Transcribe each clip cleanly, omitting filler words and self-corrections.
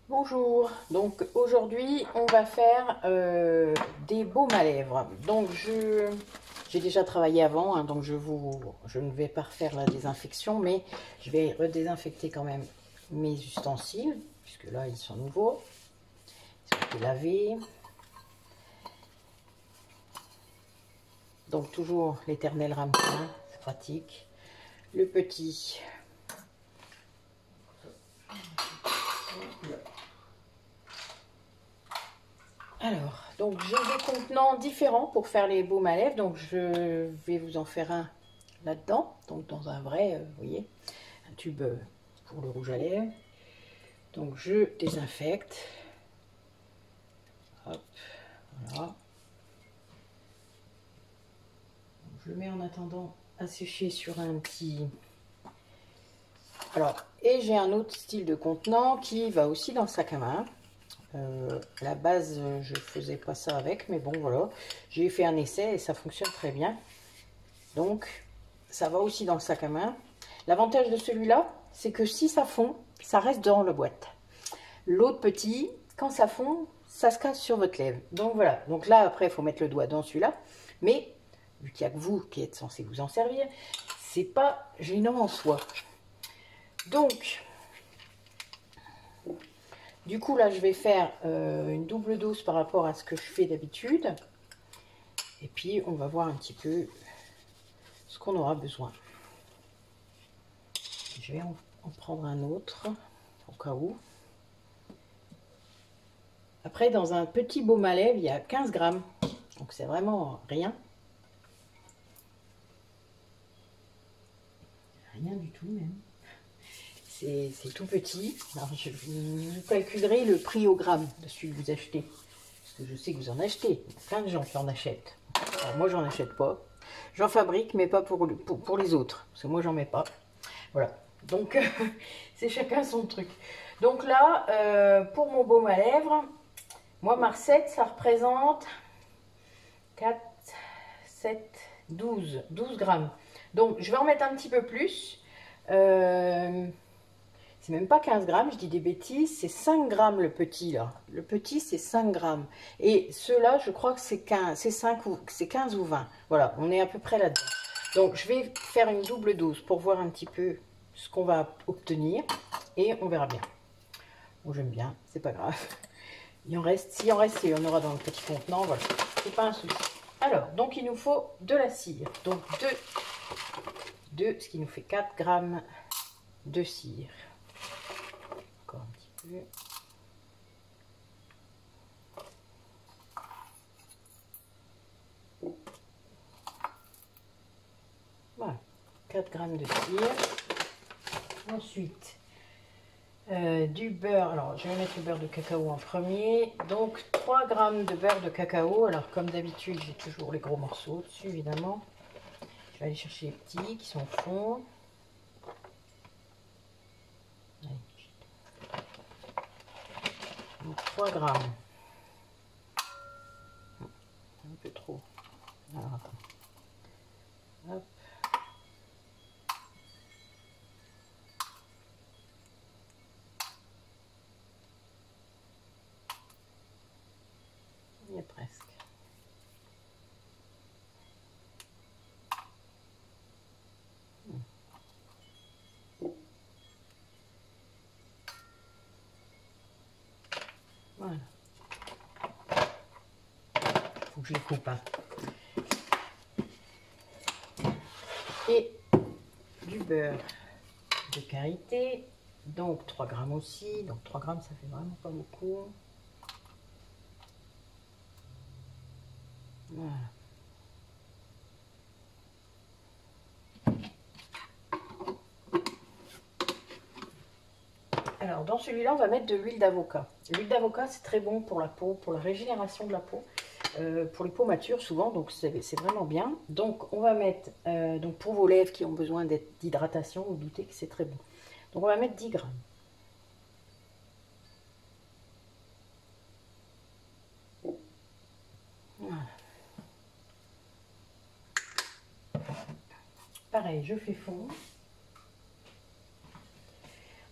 Bonjour, donc aujourd'hui on va faire des baumes à lèvres. Donc j'ai déjà travaillé avant, hein, donc je ne vais pas refaire la désinfection, mais je vais redésinfecter quand même mes ustensiles, puisque là ils sont nouveaux, ils ont été lavés. Donc toujours l'éternel ramequin, c'est pratique. Le petit. Alors, donc j'ai des contenants différents pour faire les baumes à lèvres. Donc je vais vous en faire un là-dedans. Donc dans un vrai, vous voyez, un tube pour le rouge à lèvres. Donc je désinfecte. Hop, voilà. Donc, je le mets en attendant à sécher sur un petit... Alors, et j'ai un autre style de contenant qui va aussi dans le sac à main. À la base, je faisais pas ça avec, mais bon, voilà. J'ai fait un essai et ça fonctionne très bien. Donc, ça va aussi dans le sac à main. L'avantage de celui-là, c'est que si ça fond, ça reste dans la boîte. L'autre petit, quand ça fond, ça se casse sur votre lèvre. Donc voilà. Donc là, après, il faut mettre le doigt dans celui-là. Mais, vu qu'il n'y a que vous qui êtes censé vous en servir, c'est pas gênant en soi. Donc, du coup, là, je vais faire une double dose par rapport à ce que je fais d'habitude. Et puis, on va voir un petit peu ce qu'on aura besoin. Je vais en prendre un autre, au cas où. Après, dans un petit baume à lèvres, il y a 15 grammes. Donc, c'est vraiment rien. Rien du tout, même. C'est tout petit. Alors, vous calculerez le prix au gramme de celui que vous achetez. Parce que je sais que vous en achetez. Il y a plein de gens qui en achètent. Alors, moi, j'en achète pas. J'en fabrique, mais pas pour les autres. Parce que moi, j'en mets pas. Voilà. Donc, c'est chacun son truc. Donc là, pour mon baume à lèvres, moi, ma recette, ça représente 4, 7, 12 grammes. Donc, je vais en mettre un petit peu plus. C'est même pas 15 grammes, je dis des bêtises, c'est 5 grammes le petit là. Le petit c'est 5 grammes. Et ceux-là, je crois que c'est 15, c'est 15 ou 20. Voilà, on est à peu près là-dedans. Donc je vais faire une double dose pour voir un petit peu ce qu'on va obtenir. Et on verra bien. Bon, j'aime bien, c'est pas grave. Il en reste, s'il en reste, il y en aura dans le petit contenant, voilà. C'est pas un souci. Alors, donc il nous faut de la cire. Donc ce qui nous fait 4 grammes de cire. Encore un petit peu. Voilà, 4 grammes de cire. Ensuite, du beurre. Alors, je vais mettre le beurre de cacao en premier. Donc, 3 grammes de beurre de cacao. Alors, comme d'habitude, j'ai toujours les gros morceaux dessus, évidemment. Je vais aller chercher les petits qui sont au fond. Donc, 3 grammes. Un peu trop. Alors, attends. Hop. Il y est presque. Voilà. Faut que je les coupe. Hein. Et du beurre de karité. Donc 3 grammes aussi. Donc 3 grammes, ça fait vraiment pas beaucoup. Voilà. Alors, dans celui-là, on va mettre de l'huile d'avocat. L'huile d'avocat, c'est très bon pour la peau, pour la régénération de la peau, pour les peaux matures souvent, donc c'est vraiment bien. Donc, on va mettre, donc pour vos lèvres qui ont besoin d'hydratation, vous doutez que c'est très bon. Donc, on va mettre 10 grammes. Voilà. Pareil, je fais fondre.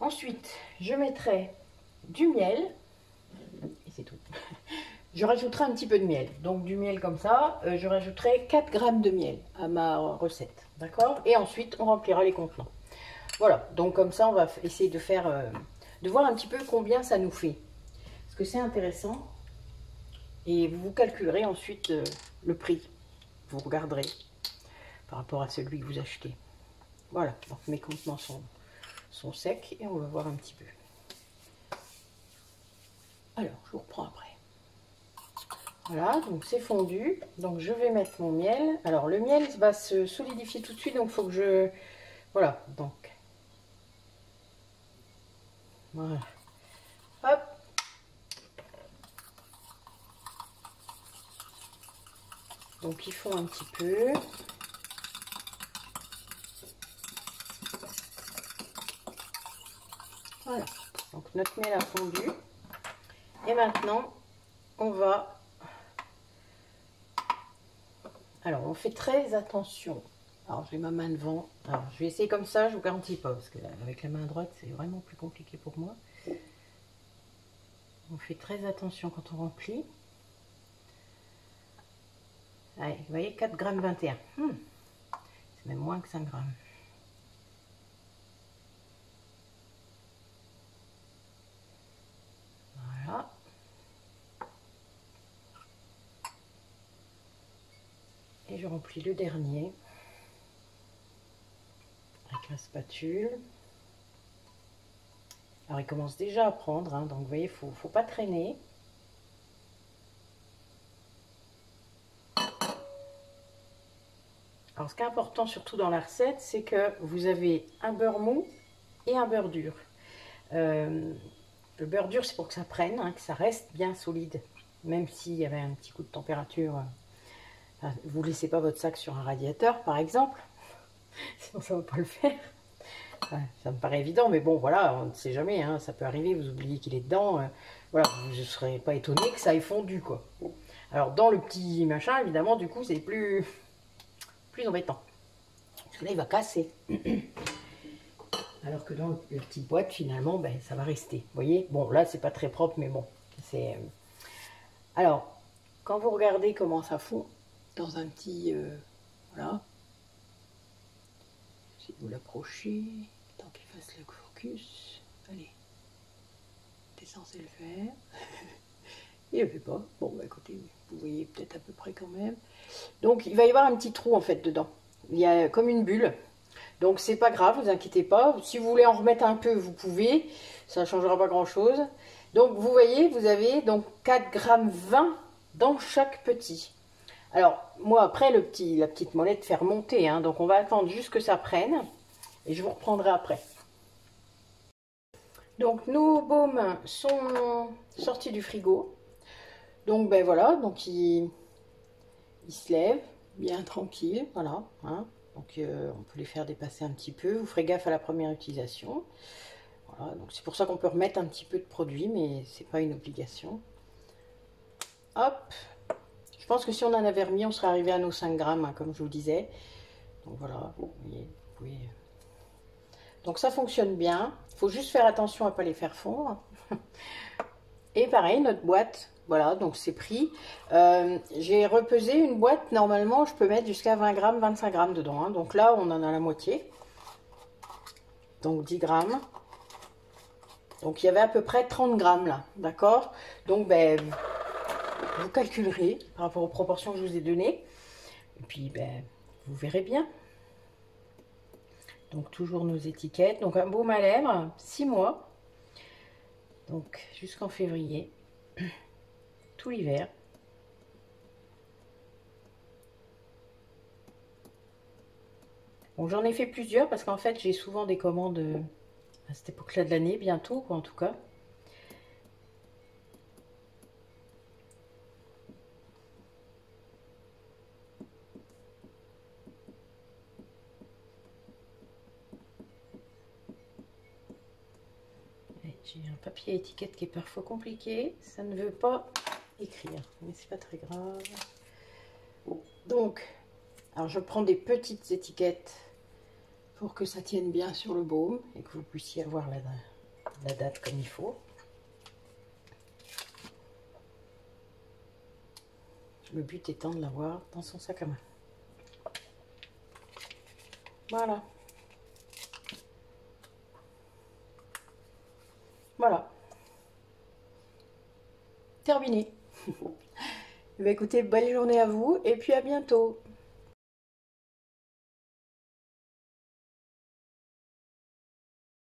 Ensuite, je mettrai du miel, et c'est tout. Je rajouterai un petit peu de miel, donc du miel comme ça, je rajouterai 4 grammes de miel à ma recette, d'accord? Et ensuite, on remplira les contenants. Voilà, donc comme ça, on va essayer de faire, de voir un petit peu combien ça nous fait. Parce que c'est intéressant, et vous calculerez ensuite le prix. Vous regarderez par rapport à celui que vous achetez. Voilà, donc mes contenants sont secs, et on va voir un petit peu. Alors, je vous reprends après. Voilà, donc c'est fondu. Donc je vais mettre mon miel. Alors le miel va se solidifier tout de suite, donc il faut que je... Voilà, donc... Voilà. Hop. Donc ils font un petit peu. Voilà. Donc notre miel a fondu. Et maintenant, on va... Alors, on fait très attention. Alors, j'ai ma main devant. Alors, je vais essayer comme ça, je vous garantis pas, parce qu'avec la main droite, c'est vraiment plus compliqué pour moi. On fait très attention quand on remplit. Allez, vous voyez, 4,21 g. C'est même moins que 5 grammes. Voilà. Et je remplis le dernier avec la spatule. Alors il commence déjà à prendre, hein, donc vous voyez, faut pas traîner. Alors ce qui est important surtout dans la recette, c'est que vous avez un beurre mou et un beurre dur. Le beurre dur, c'est pour que ça prenne, hein, que ça reste bien solide, même s'il y avait un petit coup de température. Vous ne laissez pas votre sac sur un radiateur, par exemple, sinon ça ne va pas le faire. Ça me paraît évident, mais bon, voilà, on ne sait jamais, hein, ça peut arriver, vous oubliez qu'il est dedans. Voilà, je ne serais pas étonné que ça ait fondu, quoi. Alors, dans le petit machin, évidemment, du coup, c'est plus embêtant. Parce que là, il va casser. Alors que dans le petit boîte, finalement, ben, ça va rester. Vous voyez, bon, là, c'est pas très propre, mais bon, c'est... Alors, quand vous regardez comment ça fond, dans un petit... voilà. Si vous l'approchez, tant qu'il fasse le focus, allez, t'es censé le faire. Il ne le fait pas. Bon, bah écoutez, vous voyez peut-être à peu près quand même. Donc, il va y avoir un petit trou en fait dedans. Il y a comme une bulle. Donc, c'est pas grave, vous inquiétez pas. Si vous voulez en remettre un peu, vous pouvez. Ça ne changera pas grand-chose. Donc, vous voyez, vous avez donc 4,20 g dans chaque petit. Alors, moi, après, la petite molette fait remonter. Hein, donc, on va attendre juste que ça prenne. Et je vous reprendrai après. Donc, nos baumes sont sortis du frigo. Donc, ben voilà. Donc, ils se lèvent bien tranquille. Voilà. Hein. Donc, on peut les faire dépasser un petit peu. Vous ferez gaffe à la première utilisation. Voilà. Donc, c'est pour ça qu'on peut remettre un petit peu de produit, mais c'est pas une obligation. Hop. Je pense que si on en avait remis, on serait arrivé à nos 5 grammes, hein, comme je vous disais. Donc voilà, vous voyez, vous pouvez... Donc ça fonctionne bien. Il faut juste faire attention à ne pas les faire fondre. Et pareil, notre boîte, voilà, donc c'est pris. J'ai repesé une boîte, normalement, je peux mettre jusqu'à 20 grammes, 25 grammes dedans. Hein. Donc là, on en a la moitié. Donc 10 grammes. Donc il y avait à peu près 30 grammes là, d'accord? Donc ben... vous calculerez par rapport aux proportions que je vous ai données. Et puis, ben, vous verrez bien. Donc, toujours nos étiquettes. Donc, un baume à lèvres, 6 mois. Donc, jusqu'en février. Tout l'hiver. Bon, j'en ai fait plusieurs parce qu'en fait, j'ai souvent des commandes à cette époque-là de l'année, bientôt, quoi, en tout cas. J'ai un papier étiquette qui est parfois compliqué, ça ne veut pas écrire, mais c'est pas très grave. Donc, alors je prends des petites étiquettes pour que ça tienne bien sur le baume et que vous puissiez avoir la date comme il faut. Le but étant de l'avoir dans son sac à main. Voilà. Voilà. Terminé. Écoutez, belle journée à vous et puis à bientôt.